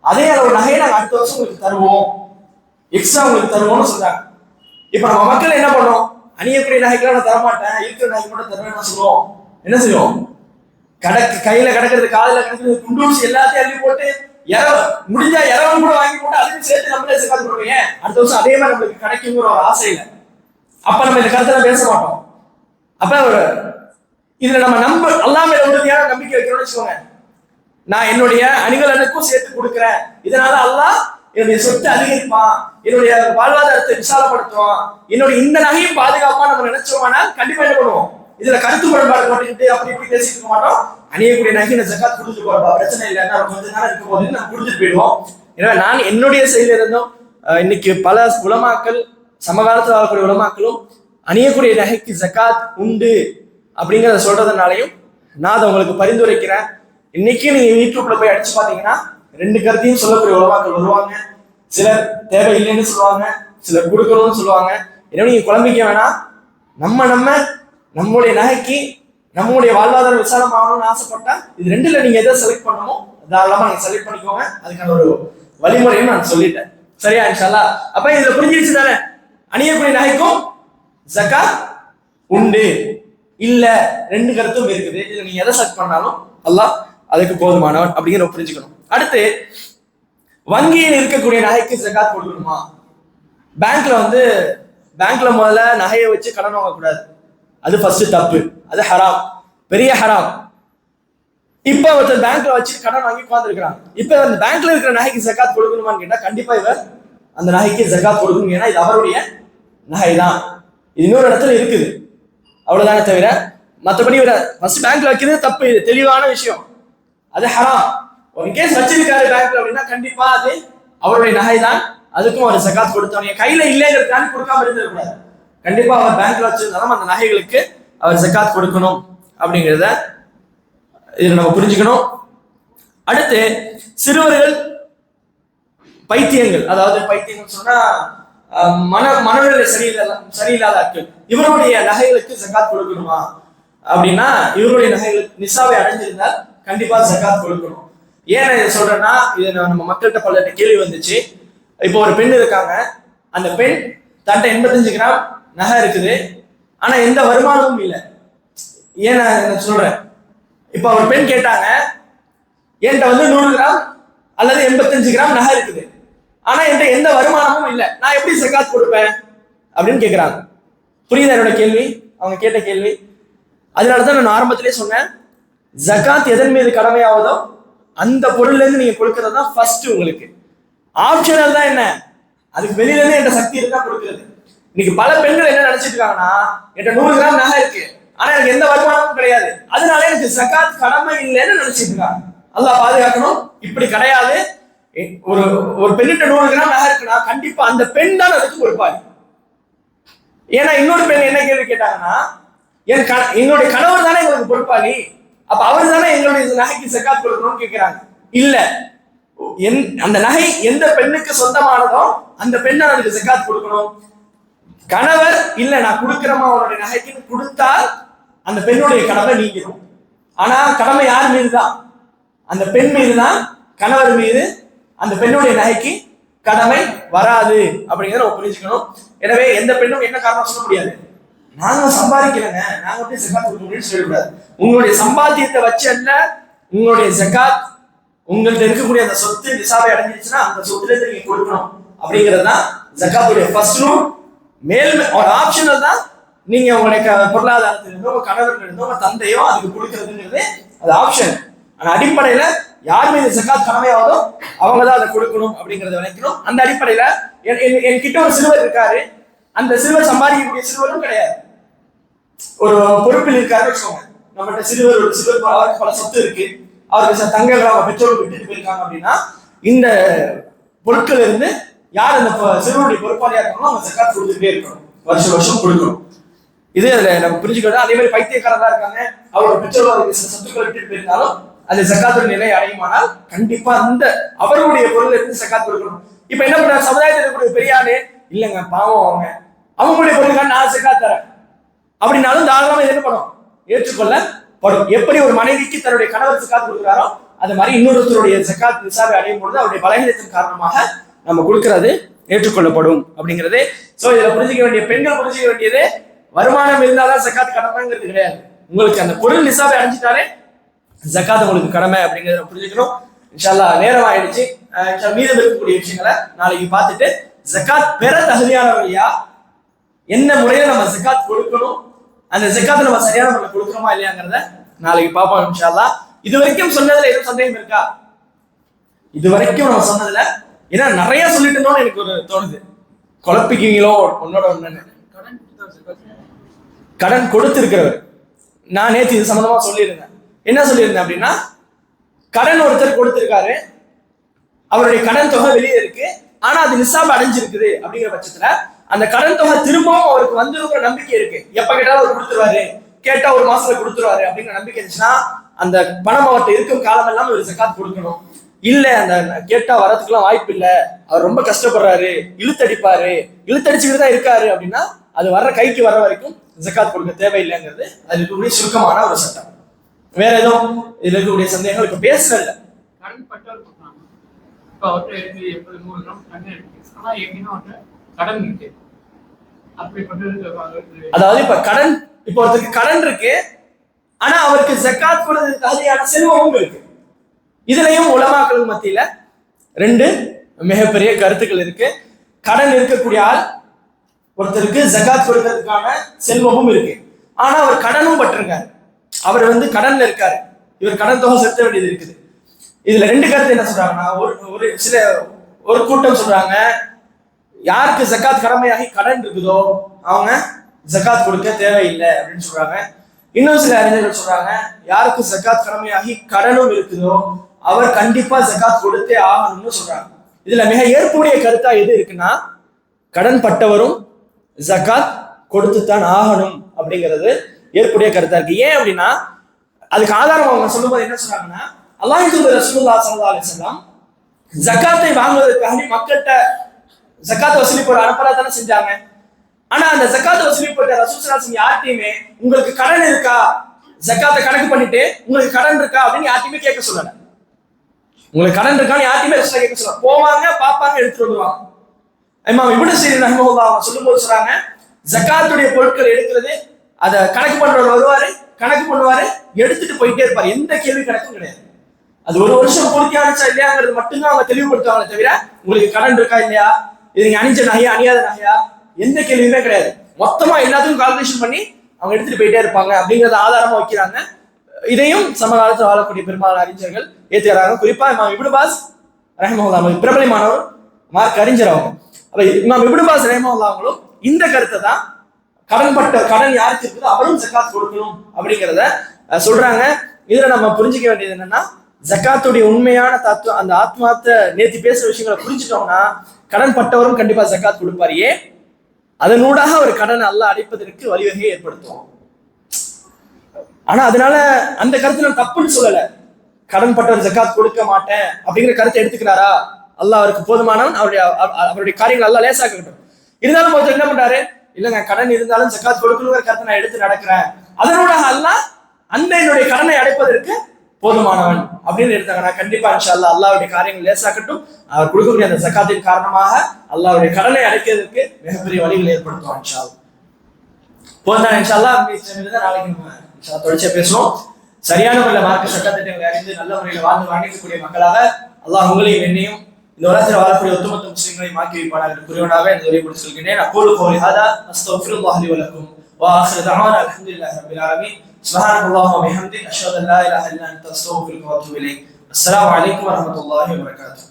அதே அளவு நகையை நாங்க அடுத்த வருஷம் உங்களுக்கு தருவோம், எக்ஸ்ட்ரா உங்களுக்கு தருவோம்னு சொல்றாங்க. இப்ப நம்ம மக்கள் என்ன பண்ணோம், அணியக்கூடிய நகைக்கெல்லாம் நான் தரமாட்டேன், இருக்கிற நகை மட்டும் தருவேன் சொல்லுவோம். என்ன செய்வோம், கையில கிடக்கிறது, காதுல கிடக்கிறது, குண்டூசி எல்லாத்தையும் அள்ளி போட்டு முடிஞ்சா இரவன் கூட வாங்கி போட்டு அதுக்கு சேர்த்து நம்மளே ஜக்காத் கொடுப்பீங்க, அடுத்த வருஷம் அதே மாதிரி நம்மளுக்கு கிடைக்குங்கிற ஒரு ஆசை இல்லை. அப்ப நம்ம இந்த கருத்தை பேச மாட்டோம். அப்ப இதுல நம்ம அல்லாஹ் மேல உறுதியான நம்பிக்கை வைக்கிறோம்னு வச்சுக்கோங்க. நான் என்னுடைய அணிகலனுக்கும் சேர்த்து கொடுக்கிறேன், இதனால அல்லாஹ் என்னுடைய சொத்து அதிகரிப்பான், என்னுடைய வாழ்வாதாரத்தை விசாலப்படுத்துவான், என்னுடைய இந்த நகையும் பாதுகாப்பா நம்ம நினைச்சோம்னா கண்டிப்பா என்ன பண்ணுவோம், இதுல கருத்து முரண்பாடு போட்டுக்கிட்டு அப்படி இப்படி பேசிட்டு இருக்க மாட்டோம். அணியக்கூடிய நகை ஜக்காத் கொடுத்துட்டு போறப்பா பிரச்சனை இல்லைன்னா கொஞ்ச நாள் இருக்க போது நம்ம கொடுத்துட்டு போயிடுவோம். எனவே நான் என்னுடைய செயல இருந்தும் இன்னைக்கு பல உலமாக்கள், சமகாலத்தில் வாழக்கூடிய உலமாக்களும் அணியக்கூடிய நகைக்கு ஜக்காத் உண்டு அப்படிங்கிறத சொல்றதுனாலையும் நான் அதை உங்களுக்கு பரிந்துரைக்கிறேன். இன்னைக்கு நீங்க யூடியூப்ல போய் அடிச்சு பாத்தீங்கன்னா ரெண்டு கருத்தையும் சொல்லக்கூடிய உலமாக்கள் வருவாங்க. சிலர் தேவை இல்லைன்னு சொல்லுவாங்க, சிலர் கொடுக்கணும்னு சொல்லுவாங்க. எனவே நீங்க குழம்பிக்க வேணாம். நம்முடைய நகைக்கு நம்முடைய வாழ்வாதாரம் விசாலமாகணும்னு ஆசைப்பட்டா இது ரெண்டுல நீங்க எதை செலக்ட் பண்ணணுமோ தாராளமா நீங்க செலக்ட் பண்ணிக்கோங்க. அதுக்கான ஒரு வழிமுறையும் நான் சொல்லிட்டேன். சரியா இன்ஷா அல்லாஹ்? அப்ப இதுல புரிஞ்சிருச்சு தானே, அணியக்கூடிய நகைக்கும் ஜக்காத் உண்டு இல்ல ரெண்டு கருத்தும் இருக்குது. இதுல நீங்க எதை செலக்ட் பண்ணாலும் அல்லாஹ் அதுக்கு போதுமானவன் அப்படிங்கிற புரிஞ்சுக்கணும். அடுத்து, வங்கியில் இருக்கக்கூடிய நகைக்கு ஜக்காத் கொடுக்கணுமா? பேங்க்ல முதல்ல நகையை வச்சு கடன் வாங்கக்கூடாது, அது ஃபர்ஸ்ட் தப்பு, அது ஹராம், பெரிய ஹராம். இப்ப ஒருத்தர் பேங்க்ல வச்சு கடன் வாங்கி உட்கார்ந்துருக்காங்க. இப்ப அந்த பேங்க்ல இருக்கிற நகைக்கு ஜக்காத் கொடுக்கணுமான்னு கேட்டா கண்டிப்பா இவர் அந்த நகைக்கு ஜக்காத் கொடுக்கணும். ஏன்னா இது அவருடைய நகை தான், இது இன்னொரு இடத்துல இருக்குது, அவ்வளவுதானே தவிர மற்றபடி இவரை ஃபர்ஸ்ட் பேங்க்ல வைக்கிறது தப்பு. இது தெளிவான விஷயம். அது ஹராம். ஒரு கேஸ் வச்சிருக்காரு பேங்க்ல அப்படின்னா கண்டிப்பா அது அவருடைய நகை தான், அதுக்கும் ஒரு ஜகாத் கொடுத்தவங்க கையில இல்லைங்கிறதுக்காக கொடுக்காம இருந்துடக்கூடாது. கண்டிப்பா அவர் பேங்க்ல வச்சிருந்தாலும் அந்த நகைகளுக்கு அவர் ஜகாத் கொடுக்கணும் அப்படிங்கிறத இதில் நம்ம புரிஞ்சுக்கணும். அடுத்து சிறுவர்கள் பைத்தியங்கள், அதாவது பைத்தியங்கள் சொன்னா மனநிலை சரியில்லாத ஆட்கள், இவருடைய நகைகளுக்கு ஜகாத் கொடுக்கணுமா அப்படின்னா இவருடைய நகைகளுக்கு நிசாவை அடைஞ்சிருந்தால் கண்டிப்பா ஜகாத் கொடுக்கணும். ஏன் இதை சொல்றேன்னா இது நம்ம மக்கள்கிட்ட பல கேள்வி வந்துச்சு. இப்போ ஒரு பெண் இருக்காங்க, அந்த பெண் தன்ட்ட 85 கிராம் நகை இருக்குது, ஆனா எந்த வருமானமும் இல்லை. ஏன் நான் சொல்றேன், இப்போ ஒரு பெண் கேட்டாங்க என்கிட்ட 100 கிராம் அல்லது 85 கிராம் நகை இருக்குது, ஆனா என்கிட்ட எந்த வருமானமும் இல்லை, நான் எப்படி ஜகாத் கொடுப்பேன் அப்படின்னு கேட்கிறாங்க. புரியுதா என்னோட கேள்வி, அவங்க கேட்ட கேள்வி? அதனாலதான் நான் ஆரம்பத்திலே சொன்னேன், ஜகாத் எதன் மீது கடமையாவதோ அந்த பொருள்ல இருந்து நீங்க கொடுக்கறது தான் ஃபர்ஸ்ட். உங்களுக்கு ஆப்ஷனல் தான், என்ன அதுக்கு வெளியில இருந்து என்கிட்ட சக்தி இருக்கா கொடுக்கிறது. இன்னைக்கு பல பெண்கள் என்ன நினைச்சிட்டு இருக்காங்கன்னா, என்கிட்ட 100 கிராம் நகை இருக்கு, ஆனா எனக்கு எந்த வருமானமும் கிடையாது, அதனால எனக்கு ஜகாத் கடமை இல்லைன்னு நினைச்சிட்டு இருக்காங்க. அல்லாஹ் பாதுகாக்கணும். இப்படி கிடையாது. ஒரு பெண்ணிட்ட 100 கிராம் நகை இருக்குன்னா கண்டிப்பா அந்த பெண் தான் அதுக்கு கொடுப்பாரு. ஏன்னா இன்னொரு பெண் என்ன கேள்வி கேட்டாங்கன்னா, என்னுடைய கணவர் தானே எங்களுக்கு பொறுப்பாளி, அப்ப அவர் தானே எங்களுடைய நகைக்கு ஜகாத் கொடுக்கணும்னு கேட்கிறாங்க. இல்ல, அந்த நகை எந்த பெண்ணுக்கு சொந்தமானதோ அந்த பெண் தான் அதுக்கு ஜகாத் கொடுக்கணும். கணவர் இல்ல நான் கொடுக்கிறமா அவருடைய நகைக்கு கொடுத்தால் அந்த பெண்ணுடைய கடமை நீங்கிடும். ஆனா கடமை யார் மீது தான்? அந்த பெண் மீது தான். கணவர் மீது அந்த பெண்ணுடைய நகைக்கு கடமை வராது அப்படிங்கிறத நம்ம புரிஞ்சுக்கணும். எனவே எந்த பெண்ணும் என்ன காரணம் சொல்ல முடியாது, நாங்க சம்பாதிக்கிறேங்க நாங்க எப்படி ஜகாத் கொடுக்க முடியும்னு சொல்லக்கூடாது. உங்களுடைய சம்பாத்தியத்தை வச்சு அல்ல, உங்களுடைய ஜகாத் உங்கள்ட்ட இருக்கக்கூடிய அந்த சொத்து நிசாபை அடைஞ்சிருச்சுன்னா அந்த சொத்துல இருந்து நீங்க கொடுக்கணும் அப்படிங்கிறது தான் ஜகாத்துடைய ஃபர்ஸ்ட் ரூல். ஒரு ஆப்ஷனல் தான். நீங்க உங்களுடைய பொருளாதாரத்திலிருந்தோ உங்க கணவர்களிருந்தோ உங்க தந்தையோ அதுக்கு கொடுக்கறதுங்கிறது அது ஆப்ஷன். ஆனா அடிப்படையில யார் மீது ஜகாத் கடமையாவதோ அவங்க தான் அதை கொடுக்கணும் அப்படிங்கறத நினைக்கணும். அந்த அடிப்படையில என்கிட்ட ஒரு சிறுவர் இருக்காரு, அந்த சிறுவர் சம்பாதிக்கக்கூடிய சிறுவரும் கிடையாது, ஒரு பொறுப்பில் இருக்காரு வச்சுக்கோங்க. நம்மகிட்ட சிறுவர் அவருக்கு பல சொத்து இருக்கு, அவருக்கு தங்கங்கள் அவங்க பெற்றோர்கள் விட்டுட்டு போயிருக்காங்க அப்படின்னா இந்த பொருட்கள் இருந்து யார் அந்த சிறுவனுடைய பொறுப்பாளியா இருக்கணும் அவங்க ஜகாத் கொடுத்துட்டே இருக்கணும், வருஷம் வருஷம் கொடுக்கணும். இது அதுல நம்ம புரிஞ்சுக்கணும். அதே மாதிரி பைத்தியக்காரதா இருக்காங்க, அவரோட பெற்றோர்கள் சொத்துக்களை விட்டுட்டு போயிருந்தாலும் அது ஜகாத்துடைய நிலை அடையுமானால் கண்டிப்பா அந்த அவர்களுடைய பொருள் இருந்து ஜகாத் கொடுக்கணும். இப்ப என்ன பண்றாங்க, சமுதாயத்தில் இருக்கக்கூடிய பெரியாரு இல்லைங்க பாவம் அவங்களுடைய பொருளுக்காக நான் ஜகாத் தரேன் அப்படின்னாலும் தாராளமா என்ன பண்ணும், ஏற்றுக்கொள்ளப்படும். எப்படி ஒரு மனைவிக்கு தன்னுடைய கணவர் ஜகாத் கொடுக்கிறாரோ அது மாதிரி இன்னொருத்தருடைய ஜகாத் நிசாபை அடையும் பொழுது அவருடைய பலகீனத்தின் காரணமாக நம்ம கொடுக்கிறது ஏற்றுக்கொள்ளப்படும் அப்படிங்கிறது. சோ இதுல புரிஞ்சுக்க வேண்டிய பெண்கள் புரிஞ்சுக்க வேண்டியது, வருமானம் இருந்தாதான் ஜகாத் கடமைங்கிறது கிடையாது. உங்களுக்கு அந்த பொருள் நிசாபை அடைஞ்சிட்டாலே ஜகாத் உங்களுக்கு கடமை அப்படிங்கிறத புரிஞ்சுக்கணும். இன்ஷா அல்லாஹ் நேரம் ஆயிடுச்சு. மீதம் இருக்கக்கூடிய விஷயங்களை நாளைக்கு பார்த்துட்டு ஜகாத் பெற தகுதியானவர்களா என்ன முறையில நம்ம ஜகாத் கொடுக்கணும், அந்த ஜகாத் நம்ம சரியான முறையில் கொடுக்கணுமா இல்லையாங்கிறத நாளைக்கு பார்ப்போம் இன்ஷா அல்லாஹ். இது வரைக்கும் சொன்னதுல எதுவும் சந்தேகம் இருக்கா? இது வரைக்கும் நம்ம சொன்னதுல ஏன்னா நிறைய சொல்லிட்டு இருந்தோம்னு எனக்கு ஒரு தோணுது, குழப்பிக்கீங்களோ ஒன்னோட ஒண்ணு. கடன் கொடுத்திருக்கிறவர் நான் நேற்று இது சம்பந்தமா சொல்லியிருந்தேன். என்ன சொல்லியிருந்தேன் அப்படின்னா, கடன் ஒருத்தர் கொடுத்திருக்காரு, அவருடைய கடன் தொகை வெளியே இருக்கு, ஆனா அது நிசாப் அடைஞ்சிருக்குது அப்படிங்கிற பட்சத்துல அந்த கடன் தொகை திரும்பவும் அவருக்கு வந்துருக்கிற நம்பிக்கை இருக்கு. எப்ப கேட்டாலும் அவர் கொடுத்துருவாரு, கேட்டா ஒரு மாசத்துல கொடுத்துருவாரு அப்படிங்கிற நம்பிக்கை இருந்துச்சுன்னா அந்த பணம் அவர்கிட்ட இருக்கும் காலம் எல்லாம் ஒரு ஜகாத் கொடுக்கணும். இல்ல அந்த கேட்டா வரதுக்குலாம் வாய்ப்பு இல்ல, அவர் ரொம்ப கஷ்டப்படுறாரு, இழுத்தடிச்சுக்கிட்டு தான் இருக்காரு அப்படின்னா அது வர்ற கைக்கு வர்ற வரைக்கும் ஜகாத் கொடுக்க தேவையில்லைங்கிறது அது இருக்கக்கூடிய சுருக்கமான ஒரு சட்டம். வேற எதுவும் இதுல இருக்கக்கூடிய சந்தேகங்கள் இப்ப பேசுறதில்ல. அதாவது இப்ப கடன், இப்ப ஒருத்தருக்கு கடன் இருக்கு, ஆனா அவருக்கு ஜகாத் கொடுத்து தகுதியான செல்வமும் இருக்கு. இதுலயும் உலமாக்கள் மத்தியில ரெண்டு மிகப்பெரிய கருத்துக்கள் இருக்கு. கடன் இருக்கக்கூடிய ஆள் ஒருத்தருக்கு ஜகாத் கொடுக்கறதுக்கான செல்வமும் இருக்கு, ஆனா அவர் கடனும் பட்டிருக்காரு, அவர் கடன்ல இருக்காரு, இவர் கடன் தொகை செலுத்த வேண்டியது இருக்குது. இதுல ரெண்டு கருத்து என்ன சொல்றாங்கன்னா, ஒரு கூட்டம் சொல்றாங்க யாருக்கு ஜகாத் கடமையாகி கடன் இருக்குதோ அவங்க ஜகாத் கொடுக்க தேவையில்லை அப்படின்னு சொல்றாங்க. இன்னும் சில அறிஞர்கள் சொல்றாங்க, யாருக்கு ஜகாத் கடமையாகி கடனும் இருக்குதோ அவர் கண்டிப்பா ஜகாத் கொடுத்தே ஆகணும்னு சொல்றாங்க. இதுல மிக ஏற்புடைய கருத்தா எது இருக்குன்னா, கடன் பட்டவரும் ஜகாத் கொடுத்துத்தான் ஆகணும் அப்படிங்கிறது ஏற்புடைய கருத்தா இருக்கு. ஏன் அப்படின்னா, அதுக்கு ஆதாரம் அவங்க சொல்லும்போது என்ன சொல்றாங்கன்னா, அல்லாஹ் தூதர் ரசூலுல்லாஹி ஸல்லல்லாஹு அலைஹி வஸல்லம் ஜகாத்தை வாங்குவதற்காக மக்கள்கிட்ட ஜகாத் வசூலிப்பு அனுப்பறா தானே செஞ்சாங்க. ஆனா அந்த ஜகாத் வசூலிப்பு ரசூல் ஸல்லல்லாஹு அலைஹி வஸல்லம் யார்ட்டையுமே உங்களுக்கு கடன் இருக்கா, ஜகாத்தை கணக்கு பண்ணிட்டு உங்களுக்கு கடன் இருக்கா அப்படின்னு யார்ட்டையுமே கேட்க சொல்லல. உங்களுக்கு கடன் இருக்கான்னு யார்ட்டையுமே ரசூல் கேட்க சொல்லல. போவாங்க, பாப்பாங்க, எடுத்துட்டு வருவாங்க. இமாம் இப்னு சீரின் ரஹ்மத்துல்லாஹி அவங்க சொல்லும்போது சொல்றாங்க, ஜகாத்துடைய பொருட்கள் எடுக்கிறது, அதை கணக்கு பண்றவர் வருவாரு, கணக்கு பண்ணுவாரு, எடுத்துட்டு போயிட்டே இருப்பாரு. எந்த கேள்வி கணக்கும் கிடையாது. அது ஒரு வருஷம் பூர்த்தி ஆனிச்சா இல்லையாங்கிறது மட்டும்தான் அவங்க தெளிவுபடுத்துவாங்க தவிர, உங்களுக்கு கடன் இருக்கா இல்லையா, இது நீங்க அணிஞ்ச நகையா அணியாத நகையா, எந்த கேள்வியுமே கிடையாது. மொத்தமா எல்லாத்துக்கும் கால்குலேஷன் பண்ணி அவங்க எடுத்துட்டு போயிட்டே இருப்பாங்க அப்படிங்கறத ஆதாரமா வைக்கிறாங்க. இதையும் சமகாலத்தில் வாழக்கூடிய பெரும்பாலான அறிஞர்கள் ஏத்துக்கிறாங்க. குறிப்பா இமாம் இப்னு பாஸ் ரஹ்மத்துல்லாஹி பிரபலமானவர் மார்க் அறிஞர் அவங்க. அப்ப இமாம் இப்னு பாஸ் ரஹ்மத்துல்லாஹி அவங்களும் இந்த கருத்தை தான், கடன் யாருக்கு இருக்குதோ அவரும் ஜகாத் கொடுக்கணும் அப்படிங்கிறத சொல்றாங்க. இதுல நம்ம புரிஞ்சுக்க வேண்டியது என்னன்னா, ஜகாத்துடைய உண்மையான தத்துவம், அந்த ஆத்மார்த்த நேத்தி பேசுற விஷயங்களை புரிஞ்சுட்டோம்னா கடன் பட்டவரும் கண்டிப்பா ஜகாத் கொடுப்பாரு. ஏன்? அதனூடாக ஒரு கடனை அல்லாஹ் அடைப்பதற்கு வழிவகையை ஏற்படுத்துவோம். ஆனா அதனால அந்த கருத்து நான் தப்புன்னு சொல்லல. கடன் பட்டவர் ஜகாத் கொடுக்க மாட்டேன் அப்படிங்கிற கருத்தை எடுத்துக்கிறாரா, அல்லாஹ் அவருக்கு போதுமானவன், அவருடைய காரியங்கள் அல்லாஹ் லேசாக்கட்டும். இருந்தாலும் ஒருத்தர் என்ன பண்றாரு, இல்லைங்க கடன் இருந்தாலும் ஜகாத் கொடுக்கணுங்கிற கருத்தை நான் எடுத்து நடக்கிறேன், அதனூடாக அல்லாஹ் அந்த என்னுடைய கடனை அடைப்பதற்கு போதுமானவன் அப்படின்னு எடுத்தாங்கன்னா கண்டிப்பா இன்ஷா அல்லாஹ் அல்லாஹ்வுடைய காரியங்கள் லேசாக்கட்டும். அவர் கொடுக்கக்கூடிய அந்த ஜகாத்தின் காரணமாக அல்லாஹ்வுடைய கடனை அடைக்கிறதுக்கு மிகப்பெரிய வழிகள் ஏற்படுத்தும் இன்ஷா அல்லாஹ். போதும் இன்ஷா அல்லாஹ். நாளைக்கு நம்ம தொடர்ச்சியா பேசுவோம். சரியான முறையில் மார்க்க சட்டத்திட்டங்களை அறிந்து நல்ல முறையில் வாழ்ந்து வாங்கிக்கக்கூடிய மக்களாக அல்லாஹ் உங்களையும் என்னையும் இந்த உலகத்தில் வாழக்கூடிய ஒட்டுமொத்த முஸ்லிம்களை மாற்றி வைப்பானாக என்று கூறியவனாக இந்த உரையை கொடுத்து சொல்கிறேன். அகூலு கௌலி ஹாதா அஸ்தக்ஃபிருல்லாஹ் லி வ லக்கும் வ ஆகிரு தஅவானா அல்ஹம்துலில்லாஹி ரப்பில் ஆலமீன். சுப்ஹானல்லாஹி வ பிஹம்திஹி அஷ்ஹது அன் லா இலாஹா இல்லா அன்த அஸ்தக்ஃபிருக வ அத்தூபு இலைக். அஸ்ஸலாமு அலைக்கும் வ ரஹ்மத்துல்லாஹி வ பரகாத்துஹு.